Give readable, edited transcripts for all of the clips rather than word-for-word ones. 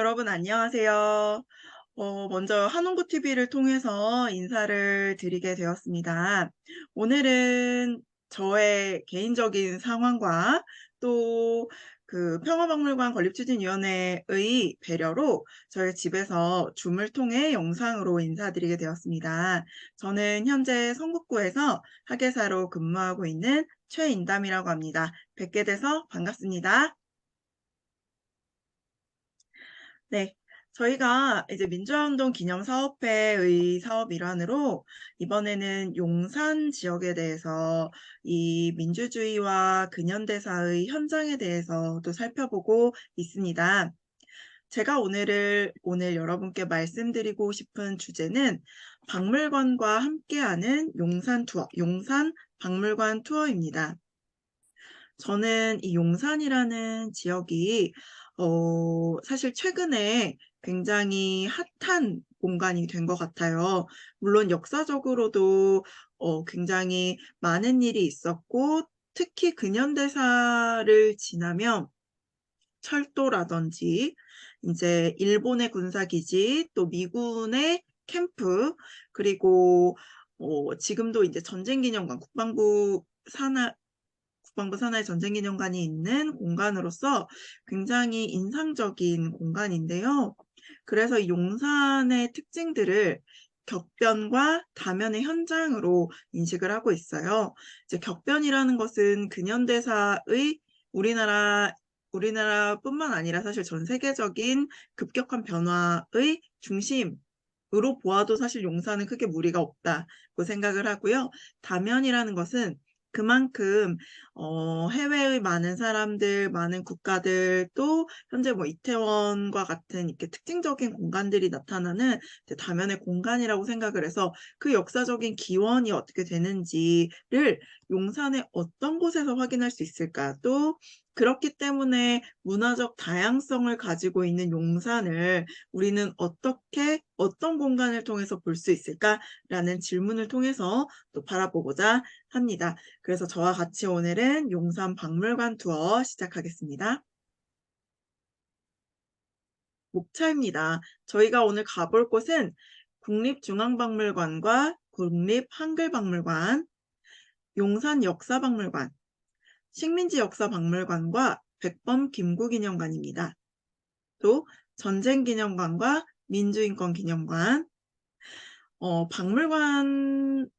여러분 안녕하세요. 먼저 한홍구 TV를 통해서 인사를 드리게 되었습니다. 오늘은 저의 개인적인 상황과 또 그 평화박물관 건립추진위원회의 배려로 저희 집에서 줌을 통해 영상으로 인사드리게 되었습니다. 저는 현재 성북구에서 학예사로 근무하고 있는 최인담이라고 합니다. 뵙게 돼서 반갑습니다. 네. 저희가 이제 민주화운동 기념사업회의 사업 일환으로 이번에는 용산 지역에 대해서 이 민주주의와 근현대사의 현장에 대해서 또 살펴보고 있습니다. 제가 오늘 여러분께 말씀드리고 싶은 주제는 박물관과 함께하는 용산 투어, 용산 박물관 투어입니다. 저는 이 용산이라는 지역이 사실 최근에 굉장히 핫한 공간이 된 것 같아요. 물론 역사적으로도 굉장히 많은 일이 있었고, 특히 근현대사를 지나면 철도라든지 이제 일본의 군사기지, 또 미군의 캠프, 그리고 지금도 이제 전쟁기념관, 국방부 산하의 전쟁기념관이 있는 공간으로서 굉장히 인상적인 공간인데요. 그래서 이 용산의 특징들을 격변과 다면의 현장으로 인식을 하고 있어요. 이제 격변이라는 것은 근현대사의 우리나라뿐만 아니라 사실 전 세계적인 급격한 변화의 중심으로 보아도 사실 용산은 크게 무리가 없다고 생각을 하고요. 다면이라는 것은 그만큼 해외의 많은 사람들, 많은 국가들, 또 현재 뭐 이태원과 같은 이렇게 특징적인 공간들이 나타나는 이제 다면의 공간이라고 생각을 해서 그 역사적인 기원이 어떻게 되는지를 용산의 어떤 곳에서 확인할 수 있을까? 또 그렇기 때문에 문화적 다양성을 가지고 있는 용산을 우리는 어떤 공간을 통해서 볼 수 있을까라는 질문을 통해서 또 바라보고자 합니다. 그래서 저와 같이 오늘은 용산 박물관 투어 시작하겠습니다. 목차입니다. 저희가 오늘 가볼 곳은 국립중앙박물관과 국립한글박물관, 용산역사박물관, 식민지역사박물관과 백범 김구기념관입니다. 또 전쟁기념관과 민주인권기념관, 박물관의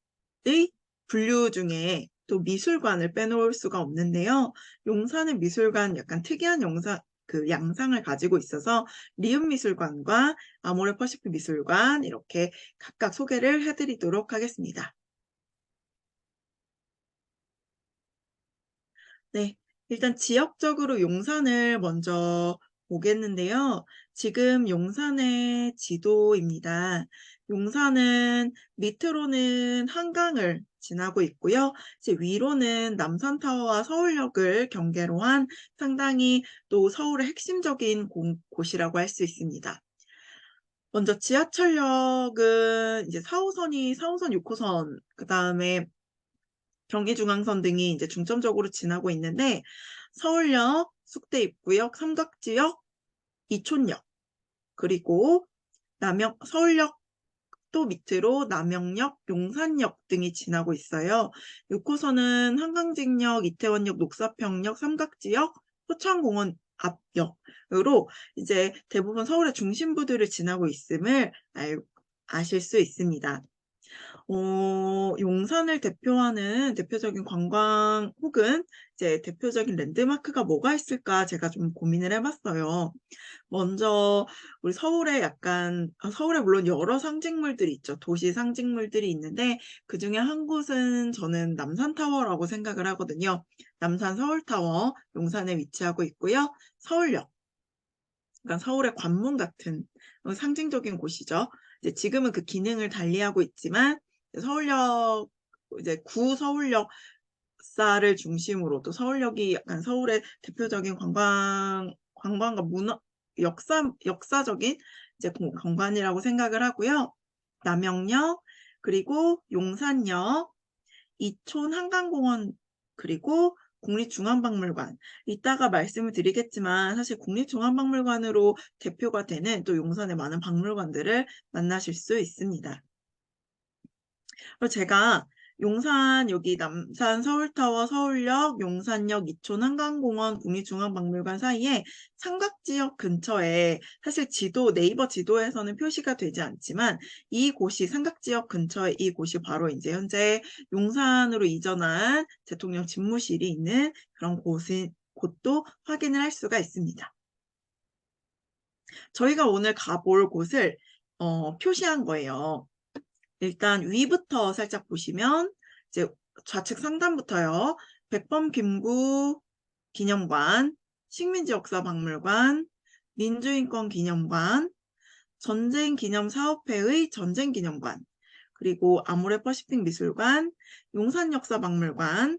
분류 중에 또 미술관을 빼놓을 수가 없는데요. 용산의 미술관 약간 특이한 양상을 가지고 있어서 리움미술관과 아모레 퍼시픽 미술관 이렇게 각각 소개를 해드리도록 하겠습니다. 네, 일단 지역적으로 용산을 먼저 보겠는데요. 지금 용산의 지도입니다. 용산은 밑으로는 한강을 지나고 있고요. 이제 위로는 남산타워와 서울역을 경계로 한 상당히 또 서울의 핵심적인 곳이라고 할 수 있습니다. 먼저 지하철역은 이제 4호선, 6호선, 그 다음에 경기중앙선 등이 이제 중점적으로 지나고 있는데 서울역, 숙대입구역, 삼각지역, 이촌역, 그리고 서울역 또 밑으로 남영역, 용산역 등이 지나고 있어요. 6호선은 한강직역, 이태원역, 녹사평역, 삼각지역, 포창공원 앞역으로 이제 대부분 서울의 중심부들을 지나고 있음을 아실 수 있습니다. 용산을 대표하는 대표적인 관광 혹은 이제 대표적인 랜드마크가 뭐가 있을까 제가 좀 고민을 해봤어요. 먼저 우리 서울에 물론 여러 상징물들이 있죠. 도시 상징물들이 있는데 그중에 한 곳은 저는 남산타워라고 생각을 하거든요. 남산 서울타워 용산에 위치하고 있고요. 서울역, 그러니까 서울의 관문 같은 상징적인 곳이죠. 이제 지금은 그 기능을 달리하고 있지만 서울역, 이제 구서울역사를 중심으로 또 서울역이 약간 서울의 대표적인 관광과 문화, 역사적인 이제 공간이라고 생각을 하고요. 남영역, 그리고 용산역, 이촌 한강공원, 그리고 국립중앙박물관. 이따가 말씀을 드리겠지만 사실 국립중앙박물관으로 대표가 되는 또 용산의 많은 박물관들을 만나실 수 있습니다. 그리고 제가 용산 여기 남산 서울타워 서울역 용산역 이촌 한강공원 국립중앙박물관 사이에 삼각지역 근처에 사실 네이버 지도에서는 표시가 되지 않지만 이곳이 삼각지역 근처에 이곳이 바로 이제 현재 용산으로 이전한 대통령 집무실이 있는 그런 곳도 확인을 할 수가 있습니다. 저희가 오늘 가볼 곳을 표시한 거예요. 일단 위부터 살짝 보시면 이제 좌측 상단부터요. 백범 김구 기념관, 식민지 역사 박물관, 민주인권 기념관, 전쟁기념사업회의 전쟁기념관, 그리고 아모레 퍼시픽 미술관, 용산역사박물관,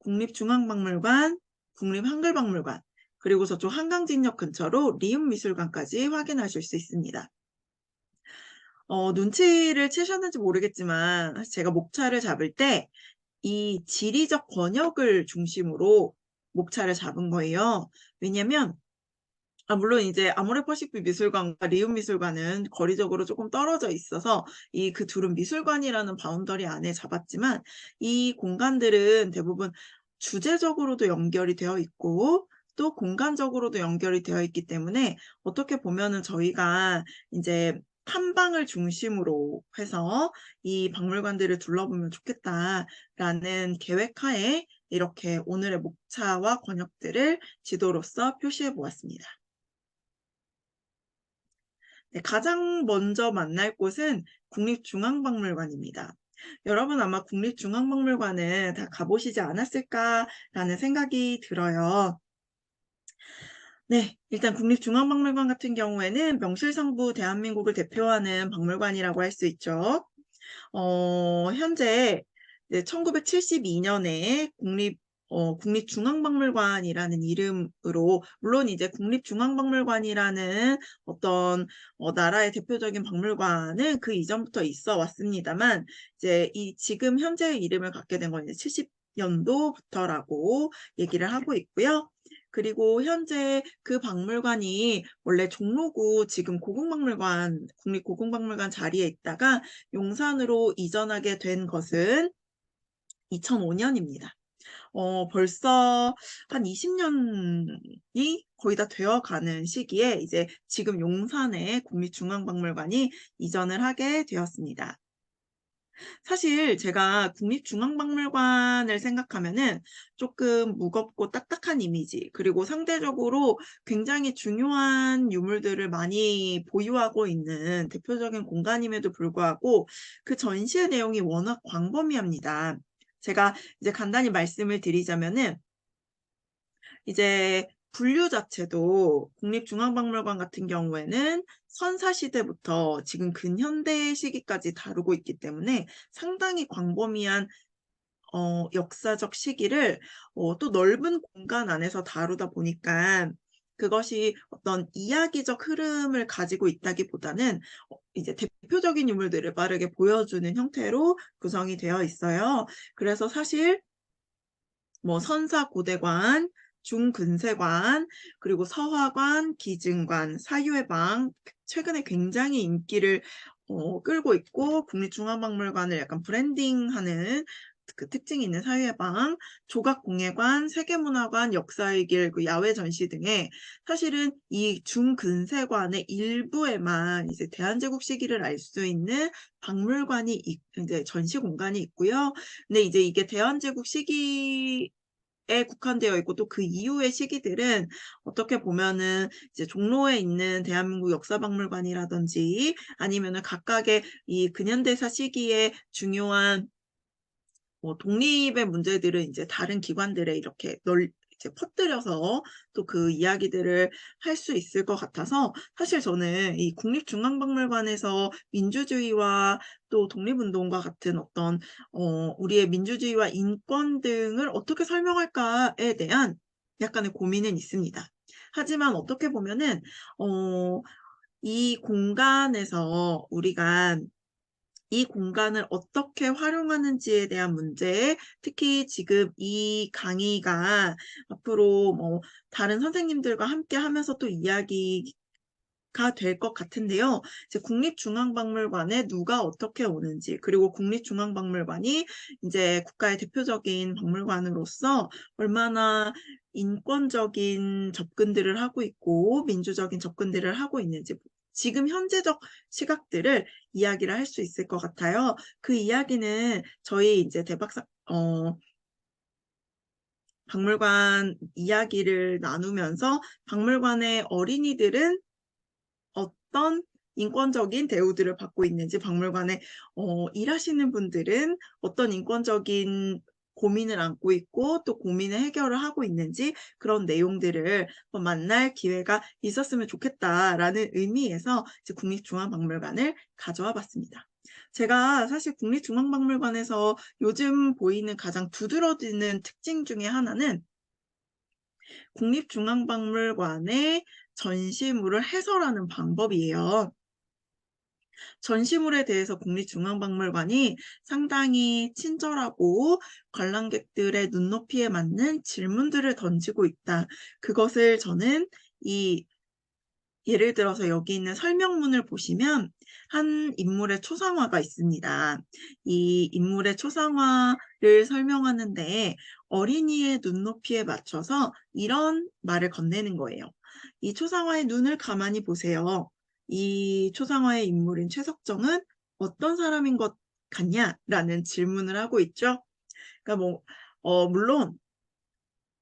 국립중앙박물관, 국립한글박물관, 그리고 저쪽 한강진역 근처로 리움미술관까지 확인하실 수 있습니다. 눈치를 채셨는지 모르겠지만 제가 목차를 잡을 때 이 지리적 권역을 중심으로 목차를 잡은 거예요. 왜냐면 물론 이제 아모레 퍼시픽 미술관과 리움 미술관은 거리적으로 조금 떨어져 있어서 그 둘은 미술관이라는 바운더리 안에 잡았지만 이 공간들은 대부분 주제적으로도 연결이 되어 있고 또 공간적으로도 연결이 되어 있기 때문에 어떻게 보면은 저희가 이제 탐방을 중심으로 해서 이 박물관들을 둘러보면 좋겠다라는 계획하에 이렇게 오늘의 목차와 권역들을 지도로서 표시해 보았습니다. 네, 가장 먼저 만날 곳은 국립중앙박물관입니다. 여러분 아마 국립중앙박물관은 다 가보시지 않았을까라는 생각이 들어요. 네, 일단 국립중앙박물관 같은 경우에는 명실상부 대한민국을 대표하는 박물관이라고 할 수 있죠. 현재 1972년에 국립중앙박물관이라는 이름으로, 물론 이제 국립중앙박물관이라는 어떤 나라의 대표적인 박물관은 그 이전부터 있어 왔습니다만, 이제 지금 현재의 이름을 갖게 된 건 이제 70년도부터라고 얘기를 하고 있고요. 그리고 현재 그 박물관이 원래 종로구 지금 국립고궁박물관 자리에 있다가 용산으로 이전하게 된 것은 2005년입니다. 벌써 한 20년이 거의 다 되어가는 시기에 이제 지금 용산에 국립중앙박물관이 이전을 하게 되었습니다. 사실 제가 국립중앙박물관을 생각하면은 조금 무겁고 딱딱한 이미지, 그리고 상대적으로 굉장히 중요한 유물들을 많이 보유하고 있는 대표적인 공간임에도 불구하고 그 전시의 내용이 워낙 광범위합니다. 제가 이제 간단히 말씀을 드리자면은 이제 분류 자체도 국립중앙박물관 같은 경우에는 선사시대부터 지금 근현대 시기까지 다루고 있기 때문에 상당히 광범위한 역사적 시기를 또 넓은 공간 안에서 다루다 보니까 그것이 어떤 이야기적 흐름을 가지고 있다기보다는 이제 대표적인 유물들을 빠르게 보여주는 형태로 구성이 되어 있어요. 그래서 사실 뭐 선사고대관, 중근세관, 그리고 서화관, 기증관, 사유회방 최근에 굉장히 인기를 끌고 있고 국립중앙박물관을 약간 브랜딩하는 그 특징이 있는 사유회방, 조각공예관, 세계문화관, 역사의 길, 그 야외 전시 등의 사실은 이 중근세관의 일부에만 이제 대한제국 시기를 알 수 있는 박물관이 이제 전시 공간이 있고요. 근데 이제 이게 대한제국 시기 에 국한되어 있고 또 그 이후의 시기들은 어떻게 보면은 이제 종로에 있는 대한민국 역사박물관이라든지 아니면은 각각의 이 근현대사 시기에 중요한 독립의 문제들은 이제 다른 기관들에 이렇게 이제 퍼뜨려서 또 그 이야기들을 할 수 있을 것 같아서 사실 저는 이 국립중앙박물관에서 민주주의와 또 독립운동과 같은 어떤 우리의 민주주의와 인권 등을 어떻게 설명할까에 대한 약간의 고민은 있습니다. 하지만 어떻게 보면은 이 공간에서 우리가 이 공간을 어떻게 활용하는지에 대한 문제, 특히 지금 이 강의가 앞으로 뭐 다른 선생님들과 함께 하면서 또 이야기가 될 것 같은데요. 이제 국립중앙박물관에 누가 어떻게 오는지, 그리고 국립중앙박물관이 이제 국가의 대표적인 박물관으로서 얼마나 인권적인 접근들을 하고 있고 민주적인 접근들을 하고 있는지, 지금 현재적 시각들을 이야기를 할 수 있을 것 같아요. 그 이야기는 저희 이제 박물관 이야기를 나누면서 박물관의 어린이들은 어떤 인권적인 대우들을 받고 있는지, 박물관에 일하시는 분들은 어떤 인권적인 고민을 안고 있고 또 고민을 해결을 하고 있는지, 그런 내용들을 만날 기회가 있었으면 좋겠다라는 의미에서 이제 국립중앙박물관을 가져와 봤습니다. 제가 사실 국립중앙박물관에서 요즘 보이는 가장 두드러지는 특징 중에 하나는 국립중앙박물관의 전시물을 해설하는 방법이에요. 전시물에 대해서 국립중앙박물관이 상당히 친절하고 관람객들의 눈높이에 맞는 질문들을 던지고 있다. 그것을 저는 예를 들어서 여기 있는 설명문을 보시면 한 인물의 초상화가 있습니다. 이 인물의 초상화를 설명하는데 어린이의 눈높이에 맞춰서 이런 말을 건네는 거예요. 이 초상화의 눈을 가만히 보세요. 이 초상화의 인물인 최석정은 어떤 사람인 것 같냐라는 질문을 하고 있죠. 그러니까 물론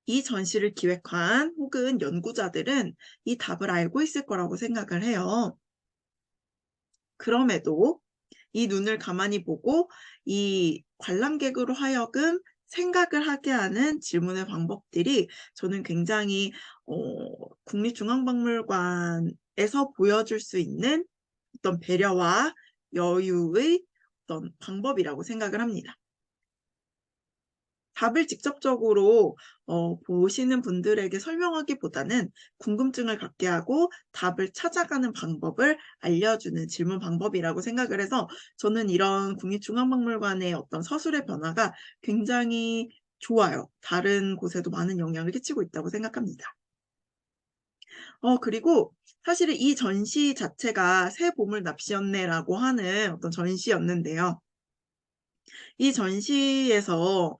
이 전시를 기획한 혹은 연구자들은 이 답을 알고 있을 거라고 생각을 해요. 그럼에도 이 눈을 가만히 보고 이 관람객으로 하여금 생각을 하게 하는 질문의 방법들이 저는 굉장히 국립중앙박물관에서 보여줄 수 있는 어떤 배려와 여유의 어떤 방법이라고 생각을 합니다. 답을 직접적으로 보시는 분들에게 설명하기보다는 궁금증을 갖게 하고 답을 찾아가는 방법을 알려주는 질문 방법이라고 생각을 해서 저는 이런 국립중앙박물관의 어떤 서술의 변화가 굉장히 좋아요. 다른 곳에도 많은 영향을 끼치고 있다고 생각합니다. 그리고 사실은 이 전시 자체가 새 보물 납시였네라고 하는 어떤 전시였는데요. 이 전시에서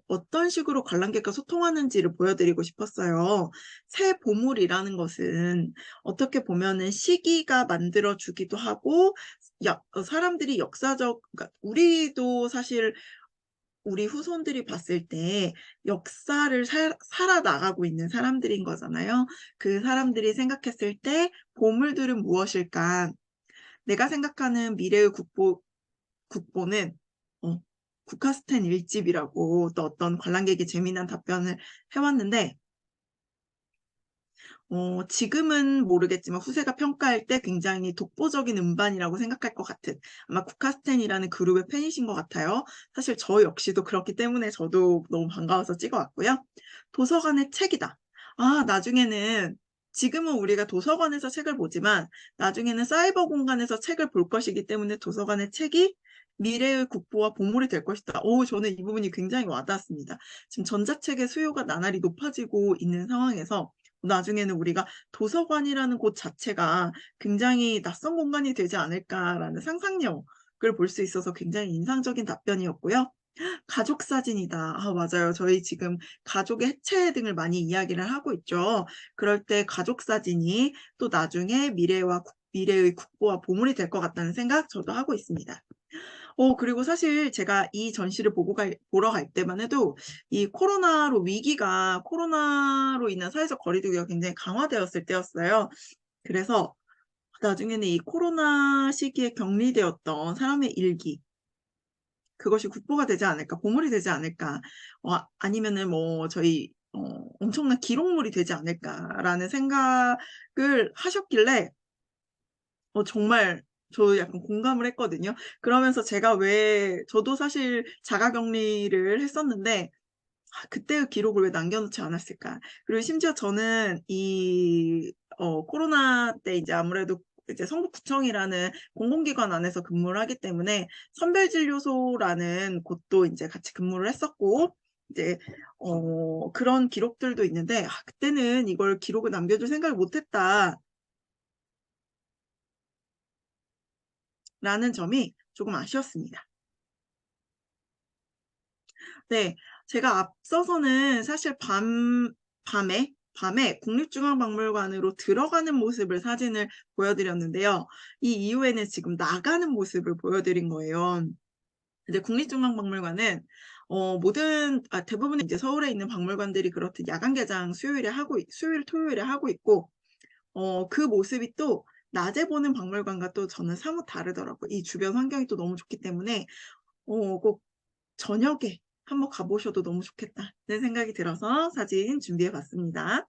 어떤 식으로 관람객과 소통하는지를 보여드리고 싶었어요. 새 보물이라는 것은 어떻게 보면은 시기가 만들어주기도 하고, 사람들이 그러니까 우리도 사실 우리 후손들이 봤을 때 역사를 살아나가고 있는 사람들인 거잖아요. 그 사람들이 생각했을 때 보물들은 무엇일까? 내가 생각하는 미래의 국보는 국카스텐 1집이라고 또 어떤 관람객이 재미난 답변을 해왔는데, 지금은 모르겠지만 후세가 평가할 때 굉장히 독보적인 음반이라고 생각할 것 같은, 아마 국카스텐이라는 그룹의 팬이신 것 같아요. 사실 저 역시도 그렇기 때문에 저도 너무 반가워서 찍어왔고요. 도서관의 책이다. 나중에는, 지금은 우리가 도서관에서 책을 보지만 나중에는 사이버 공간에서 책을 볼 것이기 때문에 도서관의 책이 미래의 국보와 보물이 될 것이다. 저는 이 부분이 굉장히 와닿았습니다. 지금 전자책의 수요가 나날이 높아지고 있는 상황에서 나중에는 우리가 도서관이라는 곳 자체가 굉장히 낯선 공간이 되지 않을까라는 상상력을 볼 수 있어서 굉장히 인상적인 답변이었고요. 가족 사진이다. 맞아요. 저희 지금 가족의 해체 등을 많이 이야기를 하고 있죠. 그럴 때 가족 사진이 또 나중에 미래의 국보와 보물이 될 것 같다는 생각 저도 하고 있습니다. 그리고 사실 제가 이 전시를 보러 갈 때만 해도 이 코로나로 인한 사회적 거리두기가 굉장히 강화되었을 때였어요. 그래서 나중에는 이 코로나 시기에 격리되었던 사람의 일기, 그것이 국보가 되지 않을까, 보물이 되지 않을까, 아니면은 저희 엄청난 기록물이 되지 않을까라는 생각을 하셨길래 정말 저 약간 공감을 했거든요. 그러면서 저도 사실 자가격리를 했었는데 그때의 기록을 왜 남겨놓지 않았을까. 그리고 심지어 저는 코로나 때 이제 아무래도 이제 성북구청이라는 공공기관 안에서 근무를 하기 때문에 선별진료소라는 곳도 이제 같이 근무를 했었고, 이제 그런 기록들도 있는데, 그때는 이걸 기록을 남겨줄 생각을 못했다 라는 점이 조금 아쉬웠습니다. 네, 제가 앞서서는 사실 밤에 국립중앙박물관으로 들어가는 모습을 사진을 보여드렸는데요. 이 이후에는 지금 나가는 모습을 보여드린 거예요. 이제 국립중앙박물관은 대부분 이제 서울에 있는 박물관들이 그렇듯 야간 개장 수요일, 토요일에 하고 있고, 그 모습이 또 낮에 보는 박물관과 또 저는 사뭇 다르더라고요. 이 주변 환경이 또 너무 좋기 때문에 꼭 저녁에 한번 가보셔도 너무 좋겠다는 생각이 들어서 사진 준비해 봤습니다.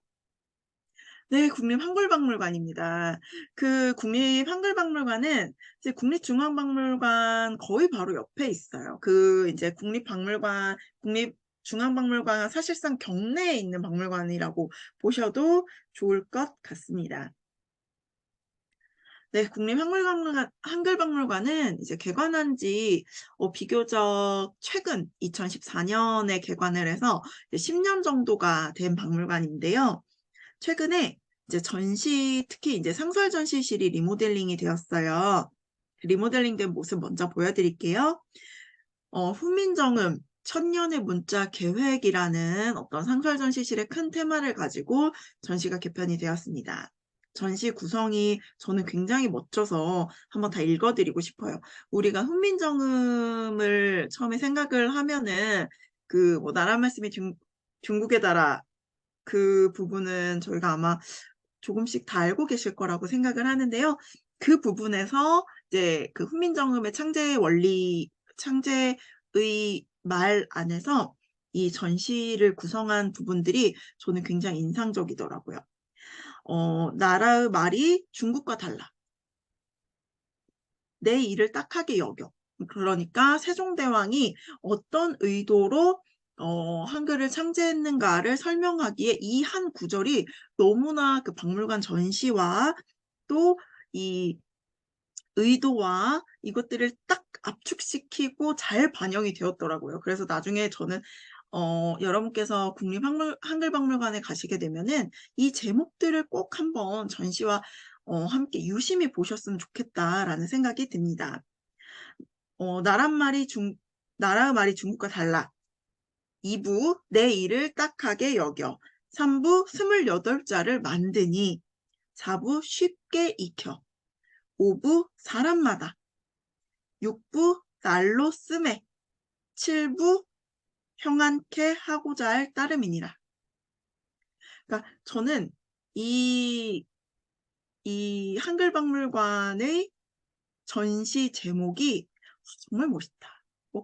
네, 국립한글박물관입니다. 그 국립한글박물관은 이제 국립중앙박물관 거의 바로 옆에 있어요. 그 이제 국립중앙박물관 사실상 경내에 있는 박물관이라고 보셔도 좋을 것 같습니다. 네, 한글박물관은 이제 개관한 지 비교적 최근 2014년에 개관을 해서 10년 정도가 된 박물관인데요. 최근에 이제 특히 이제 상설 전시실이 리모델링이 되었어요. 리모델링된 모습 먼저 보여드릴게요. 후민정음 천년의 문자 계획이라는 어떤 상설 전시실의 큰 테마를 가지고 전시가 개편이 되었습니다. 전시 구성이 저는 굉장히 멋져서 한번 다 읽어드리고 싶어요. 우리가 훈민정음을 처음에 생각을 하면은 나라 말씀이 중국의 나라 그 부분은 저희가 아마 조금씩 다 알고 계실 거라고 생각을 하는데요. 그 부분에서 이제 그 훈민정음의 창제의 말 안에서 이 전시를 구성한 부분들이 저는 굉장히 인상적이더라고요. 나라의 말이 중국과 달라. 내 일을 딱하게 여겨. 그러니까 세종대왕이 어떤 의도로 한글을 창제했는가를 설명하기에 이 한 구절이 너무나 그 박물관 전시와 또 이 의도와 이것들을 딱 압축시키고 잘 반영이 되었더라고요. 그래서 나중에 저는 여러분께서 국립한글박물관에 가시게 되면은 이 제목들을 꼭 한번 전시와 함께 유심히 보셨으면 좋겠다라는 생각이 듭니다. 나라의 말이 중국과 달라. 2부 내 일을 딱하게 여겨. 3부 28자를 만드니. 4부 쉽게 익혀. 5부 사람마다. 6부 날로 쓰매. 7부 평안케 하고자 할 따름이니라. 그러니까 저는 이 한글박물관의 전시 제목이 정말 멋있다.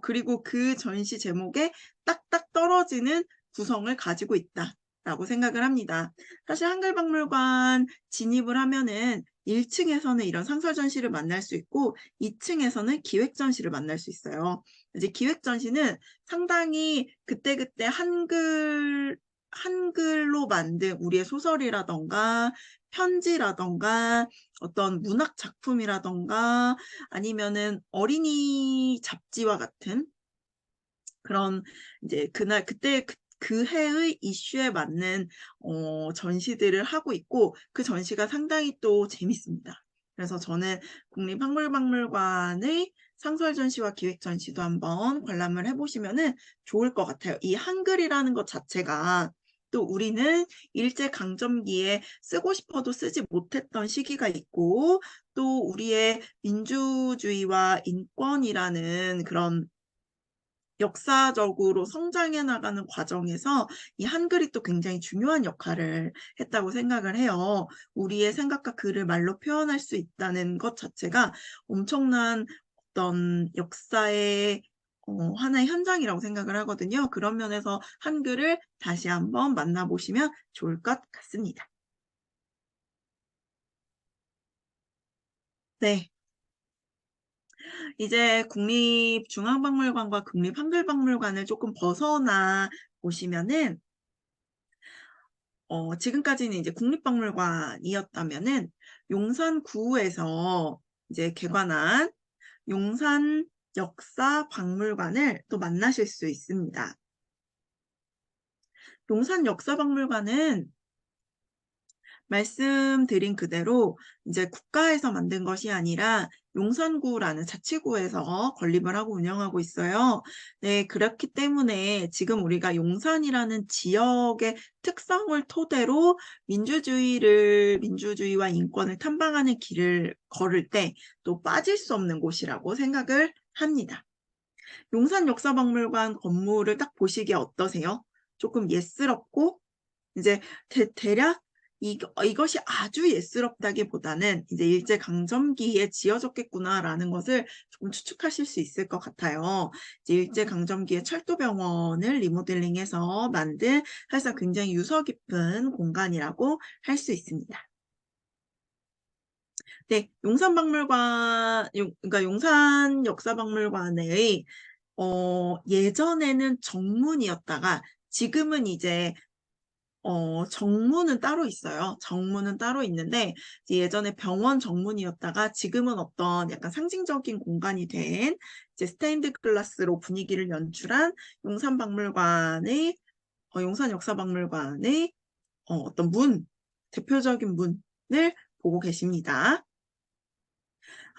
그리고 그 전시 제목에 딱딱 떨어지는 구성을 가지고 있다라고 생각을 합니다. 사실 한글박물관 진입을 하면은 1층에서는 이런 상설 전시를 만날 수 있고 2층에서는 기획 전시를 만날 수 있어요. 이제 기획 전시는 상당히 그때그때 한글로 만든 우리의 소설이라던가 편지라던가 어떤 문학 작품이라던가 아니면은 어린이 잡지와 같은 그런 이제 그 해의 이슈에 맞는 전시들을 하고 있고 그 전시가 상당히 또 재밌습니다. 그래서 저는 국립한글박물관의 상설 전시와 기획 전시도 한번 관람을 해보시면은 좋을 것 같아요. 이 한글이라는 것 자체가 또 우리는 일제강점기에 쓰고 싶어도 쓰지 못했던 시기가 있고 또 우리의 민주주의와 인권이라는 그런 역사적으로 성장해 나가는 과정에서 이 한글이 또 굉장히 중요한 역할을 했다고 생각을 해요. 우리의 생각과 글을 말로 표현할 수 있다는 것 자체가 엄청난 어떤 역사의 하나의 현장이라고 생각을 하거든요. 그런 면에서 한글을 다시 한번 만나보시면 좋을 것 같습니다. 네. 이제 국립중앙박물관과 국립한글박물관을 조금 벗어나 보시면은 지금까지는 이제 국립박물관이었다면은 용산구에서 이제 개관한 용산 역사박물관을 또 만나실 수 있습니다. 용산 역사박물관은 말씀드린 그대로 이제 국가에서 만든 것이 아니라 용산구라는 자치구에서 건립을 하고 운영하고 있어요. 네, 그렇기 때문에 지금 우리가 용산이라는 지역의 특성을 토대로 민주주의와 인권을 탐방하는 길을 걸을 때 또 빠질 수 없는 곳이라고 생각을 합니다. 용산 역사박물관 건물을 딱 보시기에 어떠세요? 조금 예스럽고 이제 대략 이것이 아주 예스럽다기보다는 이제 일제강점기에 지어졌겠구나라는 것을 조금 추측하실 수 있을 것 같아요. 이제 일제강점기에 철도병원을 리모델링해서 만든 사실상 굉장히 유서 깊은 공간이라고 할 수 있습니다. 네, 그러니까 용산 역사박물관의 예전에는 정문이었다가 지금은 이제 정문은 따로 있어요. 정문은 따로 있는데 예전에 병원 정문이었다가 지금은 어떤 약간 상징적인 공간이 된 이제 스테인드 글라스로 분위기를 연출한 용산 역사박물관의 어떤 대표적인 문을 보고 계십니다.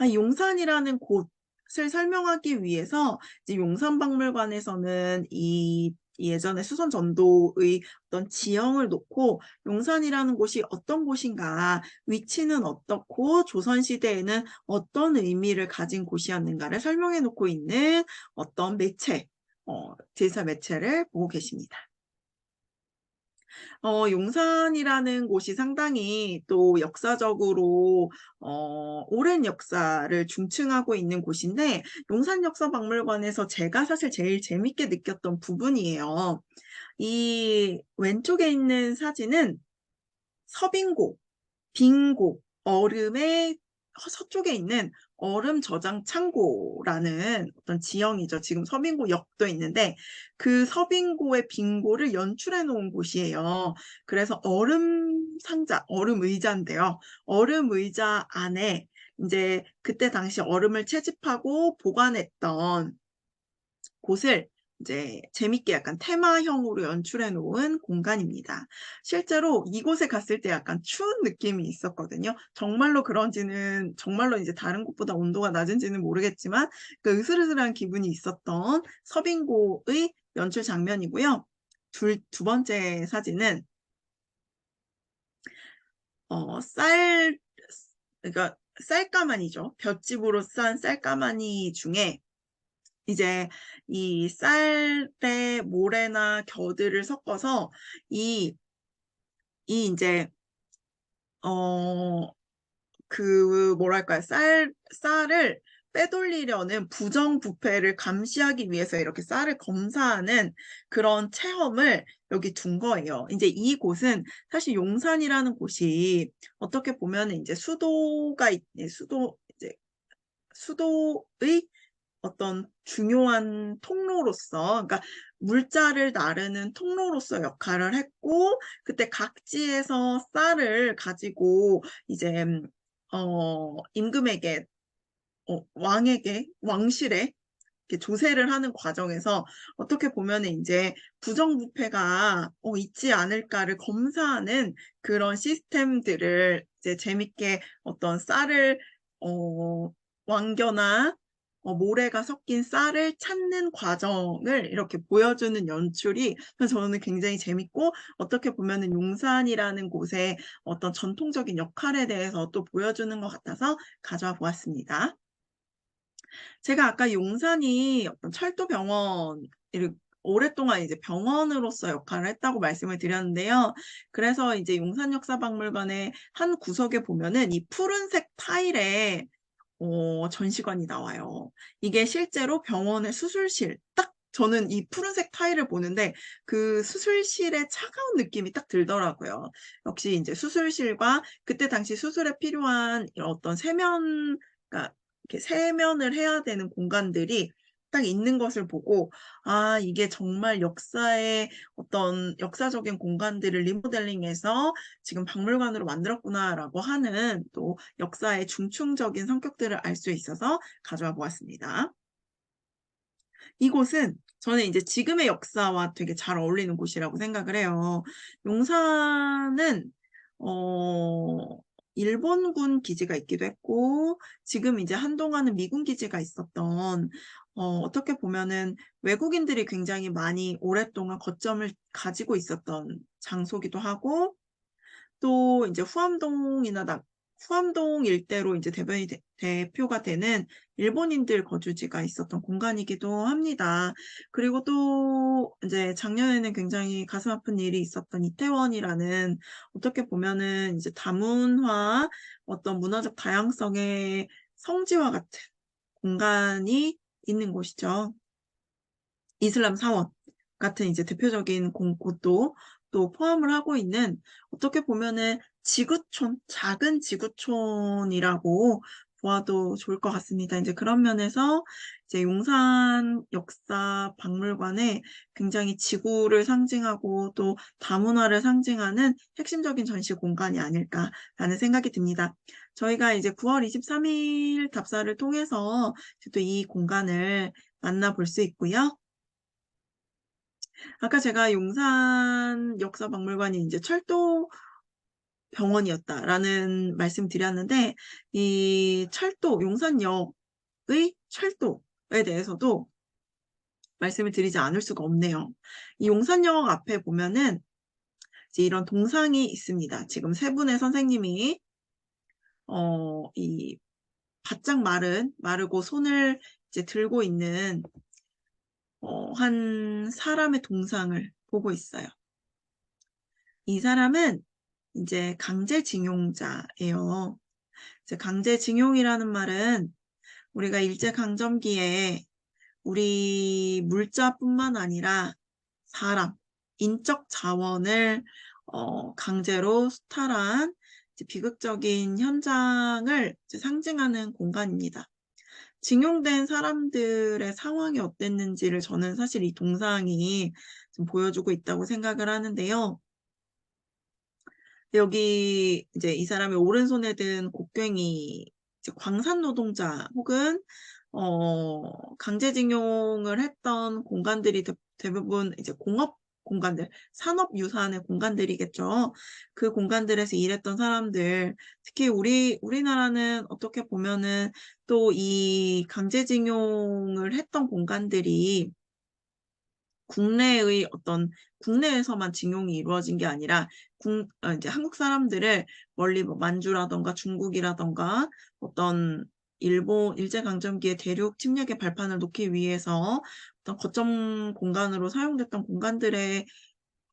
용산이라는 곳을 설명하기 위해서 이제 용산박물관에서는 이 예전에 수선 전도의 어떤 지형을 놓고 용산이라는 곳이 어떤 곳인가, 위치는 어떻고 조선시대에는 어떤 의미를 가진 곳이었는가를 설명해 놓고 있는 어떤 제사 매체를 보고 계십니다. 용산이라는 곳이 상당히 또 역사적으로 오랜 역사를 중층하고 있는 곳인데 용산 역사박물관에서 제가 사실 제일 재밌게 느꼈던 부분이에요. 이 왼쪽에 있는 사진은 서빙고, 빙고, 얼음의 서쪽에 있는 얼음 저장 창고라는 어떤 지형이죠. 지금 서빙고역도 있는데 그 서빙고의 빙고를 연출해 놓은 곳이에요. 그래서 얼음 상자, 얼음 의자인데요. 얼음 의자 안에 이제 그때 당시 얼음을 채집하고 보관했던 곳을 이제 재밌게 약간 테마형으로 연출해 놓은 공간입니다. 실제로 이곳에 갔을 때 약간 추운 느낌이 있었거든요. 정말로 이제 다른 곳보다 온도가 낮은지는 모르겠지만 그 으슬으슬한 기분이 있었던 서빙고의 연출 장면이고요. 두 번째 사진은 그러니까 쌀가마니죠. 볏짚으로 싼 쌀가마니 중에 이제 이 쌀에 모래나 겨들을 섞어서 이제 뭐랄까요, 쌀을 빼돌리려는 부정부패를 감시하기 위해서 이렇게 쌀을 검사하는 그런 체험을 여기 둔 거예요. 이제 이곳은 사실 용산이라는 곳이 어떻게 보면 이제 수도의 어떤 중요한 통로로서, 그러니까 물자를 나르는 통로로서 역할을 했고, 그때 각지에서 쌀을 가지고 이제 임금에게, 왕실에 이렇게 조세를 하는 과정에서 어떻게 보면 이제 부정부패가 있지 않을까를 검사하는 그런 시스템들을 이제 재밌게 어떤 쌀을 왕겨나 모래가 섞인 쌀을 찾는 과정을 이렇게 보여주는 연출이 저는 굉장히 재밌고 어떻게 보면은 용산이라는 곳의 어떤 전통적인 역할에 대해서 또 보여주는 것 같아서 가져와 보았습니다. 제가 아까 용산이 어떤 철도병원을 오랫동안 이제 병원으로서 역할을 했다고 말씀을 드렸는데요. 그래서 이제 용산역사박물관의 한 구석에 보면은 이 푸른색 타일에 전시관이 나와요. 이게 실제로 병원의 수술실, 딱 저는 이 푸른색 타일을 보는데 그 수술실의 차가운 느낌이 딱 들더라고요. 역시 이제 수술실과 그때 당시 수술에 필요한 어떤 그러니까 이렇게 세면을 해야 되는 공간들이 딱 있는 것을 보고 아, 이게 정말 역사의 어떤 역사적인 공간들을 리모델링해서 지금 박물관으로 만들었구나라고 하는 또 역사의 중충적인 성격들을 알 수 있어서 가져와 보았습니다. 이곳은 저는 이제 지금의 역사와 되게 잘 어울리는 곳이라고 생각을 해요. 용산은 일본군 기지가 있기도 했고 지금 이제 한동안은 미군 기지가 있었던 어떻게 보면은 외국인들이 굉장히 많이 오랫동안 거점을 가지고 있었던 장소기도 하고 또 이제 후암동 일대로 이제 대표가 되는 일본인들 거주지가 있었던 공간이기도 합니다. 그리고 또 이제 작년에는 굉장히 가슴 아픈 일이 있었던 이태원이라는 어떻게 보면은 이제 다문화 어떤 문화적 다양성의 성지와 같은 공간이 있는 곳이죠. 이슬람 사원 같은 이제 대표적인 곳도 또 포함을 하고 있는 어떻게 보면은 지구촌, 작은 지구촌이라고 보아도 좋을 것 같습니다. 이제 그런 면에서 이제 용산 역사 박물관에 굉장히 지구를 상징하고 또 다문화를 상징하는 핵심적인 전시 공간이 아닐까라는 생각이 듭니다. 저희가 이제 9월 23일 답사를 통해서 또 이 공간을 만나볼 수 있고요. 아까 제가 용산 역사박물관이 이제 철도 병원이었다라는 말씀 드렸는데, 이 철도, 용산역의 철도에 대해서도 말씀을 드리지 않을 수가 없네요. 이 용산역 앞에 보면은 이제 이런 동상이 있습니다. 지금 세 분의 선생님이, 이 바짝 마르고 손을 이제 들고 있는, 한 사람의 동상을 보고 있어요. 이 사람은 이제 강제징용자예요. 이제 강제징용이라는 말은 우리가 일제강점기에 우리 물자뿐만 아니라 사람, 인적 자원을 강제로 수탈한 비극적인 현장을 상징하는 공간입니다. 징용된 사람들의 상황이 어땠는지를 저는 사실 이 동상이 좀 보여주고 있다고 생각을 하는데요. 여기 이제 이 사람의 오른손에 든 곡괭이 광산 노동자 혹은 강제징용을 했던 공간들이 대부분 이제 공업 공간들, 산업 유사한의 공간들이겠죠. 그 공간들에서 일했던 사람들, 특히 우리나라는 어떻게 보면은 또 이 강제징용을 했던 공간들이 국내에서만 징용이 이루어진 게 아니라 이제 한국 사람들을 멀리 뭐 만주라던가 중국이라던가 어떤 일제강점기의 대륙 침략의 발판을 놓기 위해서 어떤 거점 공간으로 사용됐던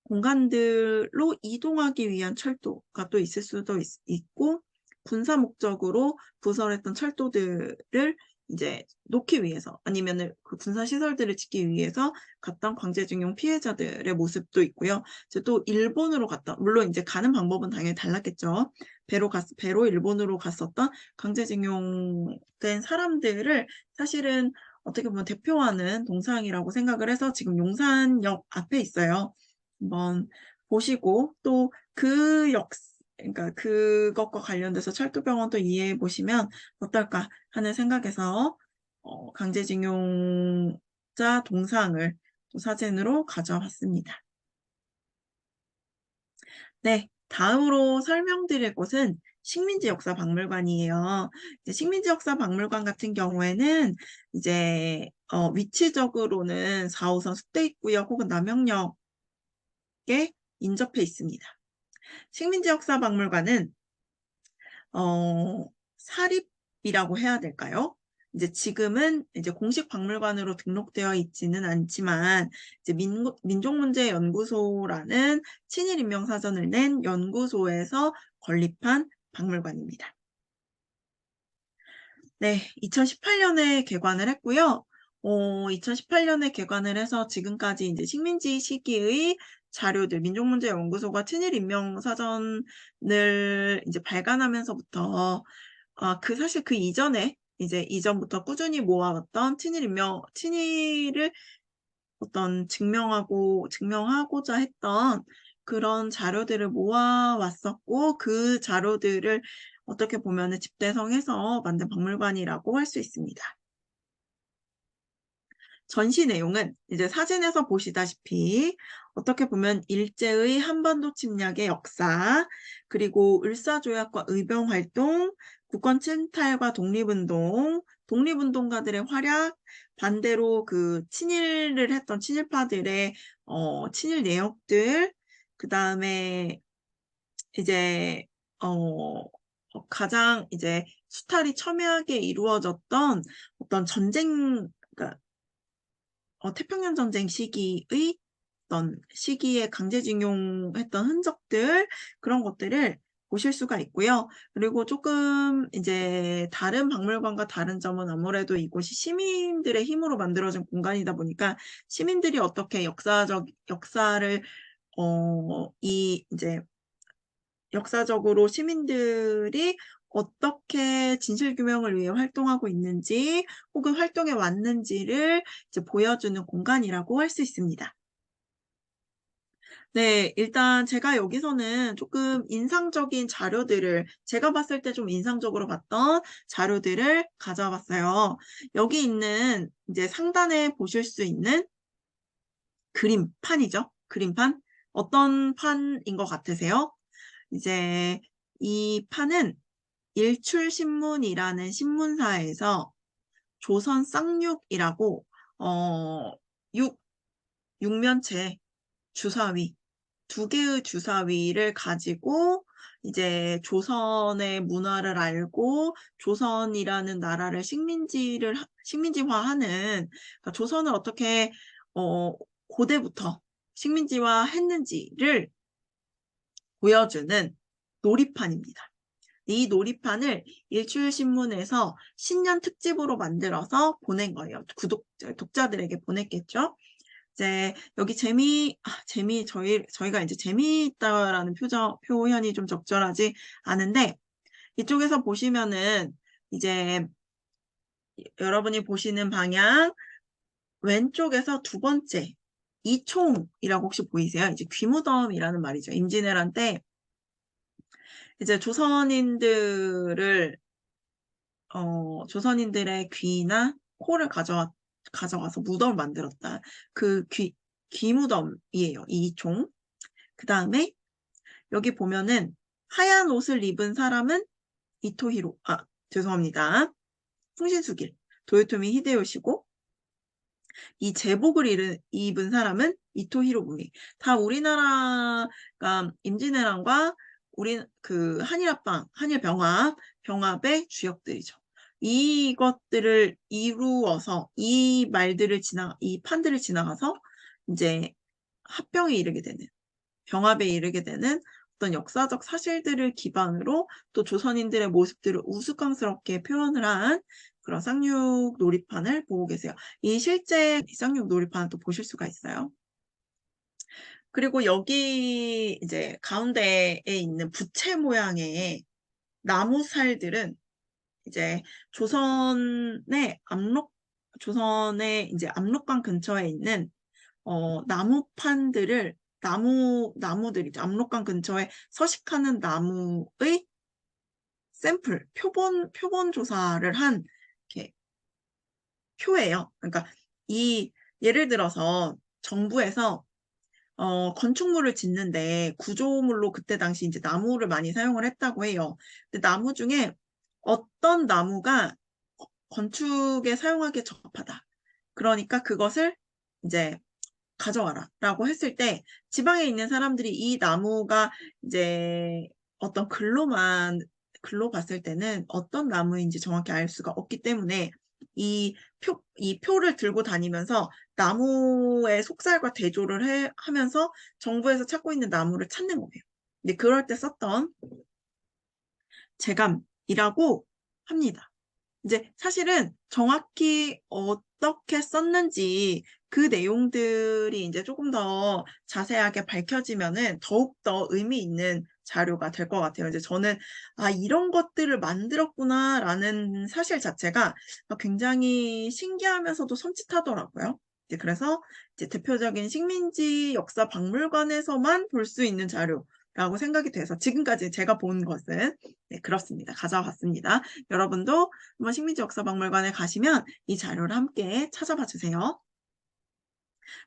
공간들로 이동하기 위한 철도가 또 있을 수도 있고 군사 목적으로 부설했던 철도들을 이제 놓기 위해서 아니면은 그 군사 시설들을 짓기 위해서 갔던 강제징용 피해자들의 모습도 있고요. 이제 또 일본으로 물론 이제 가는 방법은 당연히 달랐겠죠. 배로 일본으로 갔었던 강제징용된 사람들을 사실은 어떻게 보면 대표하는 동상이라고 생각을 해서 지금 용산역 앞에 있어요. 한번 보시고 또 그러니까 그것과 관련돼서 철도병원도 이해해 보시면 어떨까 하는 생각에서 강제징용자 동상을 또 사진으로 가져왔습니다. 네, 다음으로 설명드릴 곳은 식민지 역사 박물관이에요. 식민지 역사 박물관 같은 경우에는 이제 위치적으로는 4호선 숙대입구역 혹은 남영역에 인접해 있습니다. 식민지 역사 박물관은 사립이라고 해야 될까요? 이제 지금은 이제 공식 박물관으로 등록되어 있지는 않지만 이제 민족문제연구소라는 친일 인명사전을 낸 연구소에서 건립한 박물관입니다. 네, 2018년에 개관을 했고요. 2018년에 개관을 해서 지금까지 이제 식민지 시기의 자료들, 민족문제연구소가 친일인명사전을 이제 발간하면서부터 사실 그 이전에 이제 이전부터 꾸준히 모아왔던 친일을 어떤 증명하고자 했던 그런 자료들을 모아왔었고, 그 자료들을 어떻게 보면은 집대성해서 만든 박물관이라고 할 수 있습니다. 전시 내용은 이제 사진에서 보시다시피 어떻게 보면 일제의 한반도 침략의 역사, 그리고 을사조약과 의병활동, 국권 침탈과 독립운동가들의 활약, 반대로 그 친일을 했던 친일파들의 친일 내역들, 그 다음에 이제 가장 이제 수탈이 첨예하게 이루어졌던 어떤 전쟁, 그러니까 태평양 전쟁 시기에 강제징용했던 흔적들, 그런 것들을 보실 수가 있고요. 그리고 조금 이제 다른 박물관과 다른 점은 아무래도 이곳이 시민들의 힘으로 만들어진 공간이다 보니까 시민들이 어떻게 역사를 이제 역사적으로 시민들이 어떻게 진실규명을 위해 활동하고 있는지 혹은 활동해 왔는지를 이제 보여주는 공간이라고 할 수 있습니다. 네, 일단 제가 여기서는 조금 인상적인 자료들을, 제가 봤을 때 좀 인상적으로 봤던 자료들을 가져와 봤어요. 여기 있는 이제 상단에 보실 수 있는 그림판이죠. 그림판. 어떤 판인 것 같으세요? 이제 이 판은 일출신문이라는 신문사에서 조선 쌍육이라고 어, 육면체 주사위, 두 개의 주사위를 가지고 이제 조선의 문화를 알고 조선이라는 나라를 식민지화하는, 그러니까 조선을 어떻게 고대부터 식민지화했는지를 보여주는 놀이판입니다. 이 놀이판을 일출신문에서 신년 특집으로 만들어서 보낸 거예요. 독자들에게 보냈겠죠. 이제 여기 저희가 이제 재미있다라는 표현이 좀 적절하지 않은데, 이쪽에서 보시면은 이제 여러분이 보시는 방향 왼쪽에서 두 번째 이총이라고 혹시 보이세요? 이제 귀무덤이라는 말이죠. 임진왜란 때 이제 조선인들의 귀나 코를 가져와서 무덤을 만들었다. 그 귀무덤이에요. 이 종. 그 다음에 여기 보면은 하얀 옷을 입은 사람은 죄송합니다. 풍신수길, 도요토미 히데요시고, 이 제복을 입은 사람은 이토 히로부미. 다 우리나라가 임진왜란과 한일 병합의 주역들이죠. 이것들을 이루어서 이 판들을 지나가서 이제 병합에 이르게 되는 어떤 역사적 사실들을 기반으로 또 조선인들의 모습들을 우스꽝스럽게 표현을 한 그런 쌍육 놀이판을 보고 계세요. 실제 쌍육 놀이판을 또 보실 수가 있어요. 그리고 여기 이제 가운데에 있는 부채 모양의 나무살들은 이제 조선의 이제 압록강 근처에 있는 나무들이죠. 압록강 근처에 서식하는 나무의 샘플, 표본 조사를 한 이렇게 표예요. 그러니까 예를 들어서 정부에서 건축물을 짓는데 구조물로 그때 당시 이제 나무를 많이 사용을 했다고 해요. 근데 나무 중에 어떤 나무가 건축에 사용하기에 적합하다. 그러니까 그것을 이제 가져와라 라고 했을 때 지방에 있는 사람들이 이 나무가 이제 어떤 글로 봤을 때는 어떤 나무인지 정확히 알 수가 없기 때문에 이 표를 들고 다니면서 나무의 속살과 대조를 하면서 정부에서 찾고 있는 나무를 찾는 거예요. 근데 그럴 때 썼던 제감이라고 합니다. 이제 사실은 정확히 어떻게 썼는지 그 내용들이 이제 조금 더 자세하게 밝혀지면은 더욱더 의미 있는 자료가 될 것 같아요. 이제 저는 이런 것들을 만들었구나라는 사실 자체가 굉장히 신기하면서도 섬찟하더라고요. 이제 그래서 이제 대표적인 식민지 역사 박물관에서만 볼 수 있는 자료라고 생각이 돼서 지금까지 제가 본 것은 네, 그렇습니다. 가져와 봤습니다. 여러분도 한번 식민지 역사 박물관에 가시면 이 자료를 함께 찾아봐 주세요.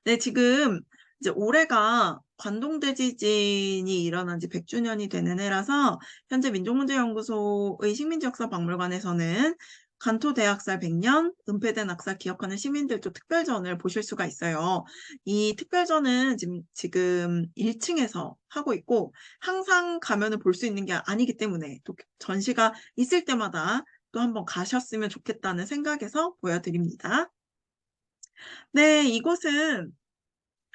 네, 지금 이제 올해가 관동대지진이 일어난 지 100주년이 되는 해라서 현재 민족문제연구소의 식민지역사박물관에서는 간토대학살 100년, 은폐된 학살 기억하는 시민들도 특별전을 보실 수가 있어요. 이 특별전은 지금 1층에서 하고 있고 항상 가면은 볼 수 있는 게 아니기 때문에 또 전시가 있을 때마다 또 한번 가셨으면 좋겠다는 생각에서 보여드립니다. 네, 이곳은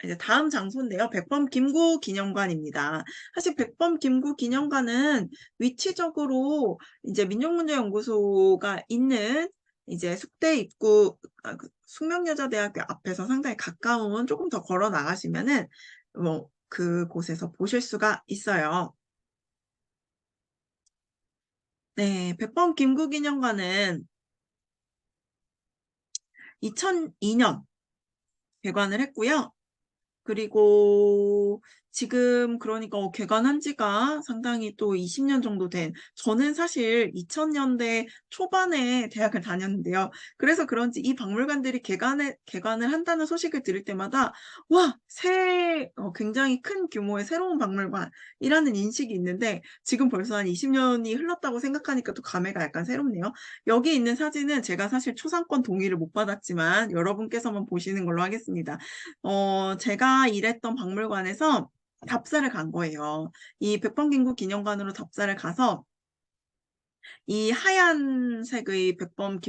이제 다음 장소인데요. 백범 김구 기념관입니다. 사실 백범 김구 기념관은 위치적으로 이제 민족문제연구소가 있는 이제 숙대 입구 숙명여자대학교 앞에서 상당히 가까운 조금 더 걸어 나가시면은 뭐 그곳에서 보실 수가 있어요. 네, 백범 김구 기념관은 2002년 개관을 했고요. 그리고 지금 그러니까 개관한 지가 상당히 또 20년 정도 된, 저는 사실 2000년대 초반에 대학을 다녔는데요. 그래서 그런지 이 박물관들이 개관을 한다는 소식을 들을 때마다 와, 굉장히 큰 규모의 새로운 박물관이라는 인식이 있는데 지금 벌써 한 20년이 흘렀다고 생각하니까 또 감회가 약간 새롭네요. 여기 있는 사진은 제가 사실 초상권 동의를 못 받았지만 여러분께서만 보시는 걸로 하겠습니다. 제가 일했던 박물관에서 답사를 간 거예요. 이 백범김구 기념관으로 답사를 가서 이 하얀색의 백범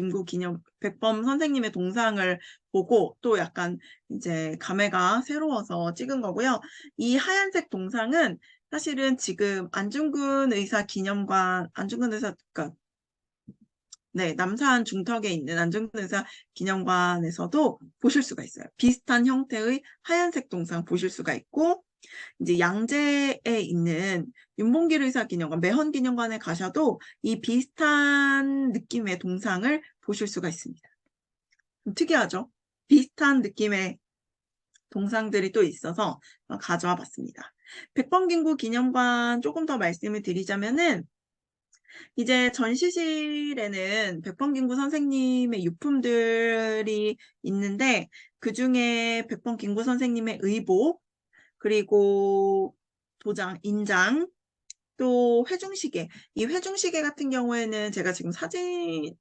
선생님의 동상을 보고 또 약간 이제 감회가 새로워서 찍은 거고요. 이 하얀색 동상은 사실은 지금 안중근 의사 기념관, 그러니까 네, 남산 중턱에 있는 안중근 의사 기념관에서도 보실 수가 있어요. 비슷한 형태의 하얀색 동상 보실 수가 있고, 이제 양재에 있는 윤봉길 의사 기념관, 매헌 기념관에 가셔도 이 비슷한 느낌의 동상을 보실 수가 있습니다. 좀 특이하죠? 비슷한 느낌의 동상들이 또 있어서 가져와 봤습니다. 백범김구 기념관 조금 더 말씀을 드리자면은 이제 전시실에는 백범김구 선생님의 유품들이 있는데 그중에 백범김구 선생님의 의복, 그리고 도장, 인장, 또 회중시계. 이 회중시계 같은 경우에는 제가 지금 사진을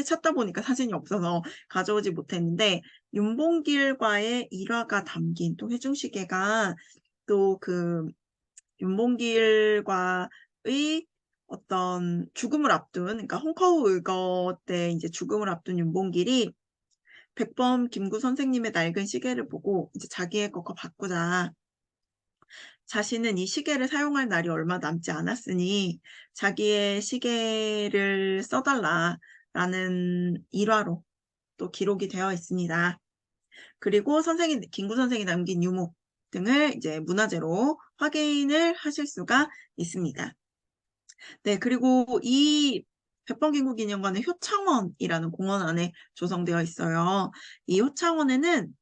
찾다 보니까 사진이 없어서 가져오지 못했는데 윤봉길과의 일화가 담긴 또 회중시계가 또 그 윤봉길과의 어떤 죽음을 앞둔, 그러니까 홍커우 의거 때 이제 죽음을 앞둔 윤봉길이 백범 김구 선생님의 낡은 시계를 보고 이제 자기의 것과 바꾸자. 자신은 이 시계를 사용할 날이 얼마 남지 않았으니 자기의 시계를 써달라라는 일화로 또 기록이 되어 있습니다. 그리고 김구 선생이 남긴 유목 등을 이제 문화재로 확인을 하실 수가 있습니다. 네, 그리고 이 백범김구 기념관은 효창원이라는 공원 안에 조성되어 있어요. 이 효창원에는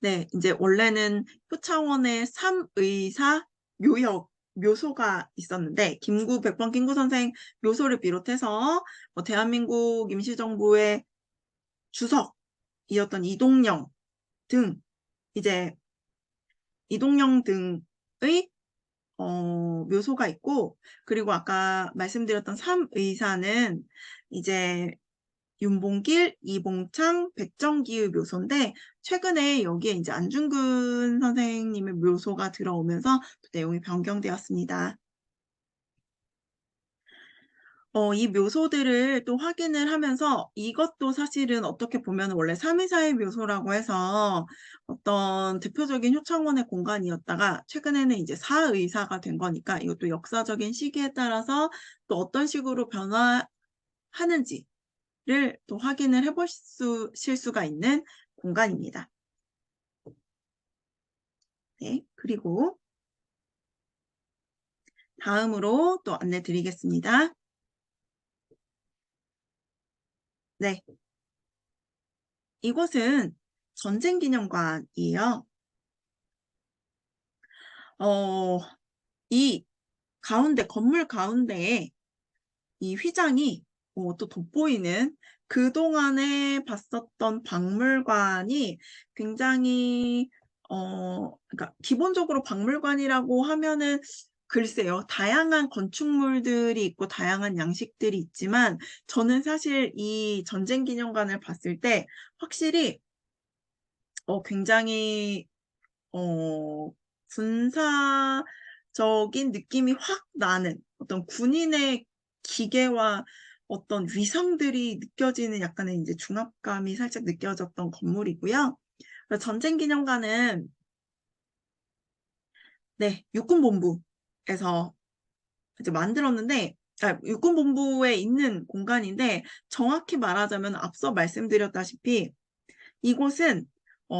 네, 이제 원래는 효창원의 삼의사 묘소가 있었는데 백범 김구 선생 묘소를 비롯해서 대한민국 임시정부의 주석이었던 등 이제 이동영 등의 묘소가 있고, 그리고 아까 말씀드렸던 삼의사는 이제 윤봉길, 이봉창, 백정기의 묘소인데 최근에 여기에 이제 안중근 선생님의 묘소가 들어오면서 또 내용이 변경되었습니다. 이 묘소들을 또 확인을 하면서 이것도 사실은 어떻게 보면 원래 삼의사의 묘소라고 해서 어떤 대표적인 효창원의 공간이었다가 최근에는 이제 사의사가 된 거니까 이것도 역사적인 시기에 따라서 또 어떤 식으로 변화하는지를 또 확인을 해보실 수가 있는 공간입니다. 네, 그리고 다음으로 또 안내 드리겠습니다. 네. 이곳은 전쟁기념관이에요. 이 가운데, 건물 가운데에 이 휘장이 또 돋보이는 그동안에 봤었던 박물관이 굉장히 그러니까 기본적으로 박물관이라고 하면은 글쎄요, 다양한 건축물들이 있고 다양한 양식들이 있지만 저는 사실 이 전쟁기념관을 봤을 때 확실히 굉장히 군사적인 느낌이 확 나는 어떤 군인의 기계와 어떤 위상들이 느껴지는 약간의 이제 중압감이 살짝 느껴졌던 건물이고요. 전쟁기념관은 네, 육군본부에서 이제 만들었는데 육군본부에 있는 공간인데 정확히 말하자면 앞서 말씀드렸다시피 이곳은